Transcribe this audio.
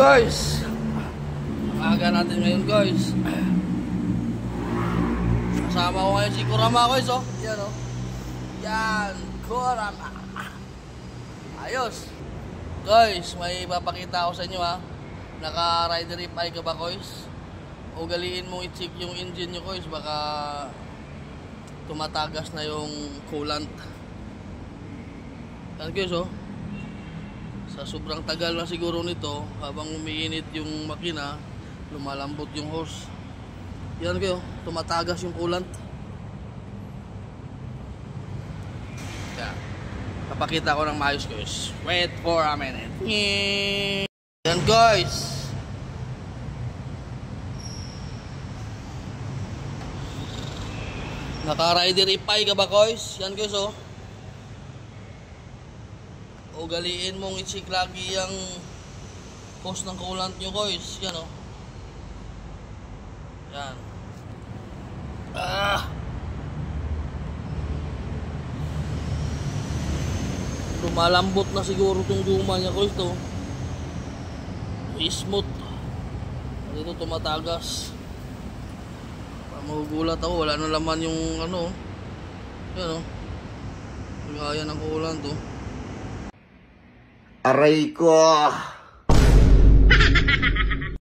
guys, ang aga natin ngayon guys. Kasama ko ngayon si Kurama guys, oh. Yan, oh. Yan, Kurama. Ayos. Guys, may papakita ako sa inyo, ha. Naka-rider rip eye ka ba guys? Ugaliin mong i-check yung engine nyo guys, baka tumatagas na yung coolant. Yan guys, oh. Sa sobrang tagal na siguro nito, habang umiinit yung makina, lumalambot yung hose. Yan kayo, tumatagas yung coolant. Yan. Papakita ko ng maayos guys. Wait for a minute. Yan guys. Naka-rider ipay ka ba guys? Yan guys, oh. Ugaliin mong i-check lagi yung hose ng coolant nyo guys. Yan, oh. Yan. Lumalambot na siguro itong guma niya guys, to. Smooth. Dito tumatagas. Magugulat ako, wala na laman yung ano. Yan, oh. Gaya ng coolant, to. Aray ko!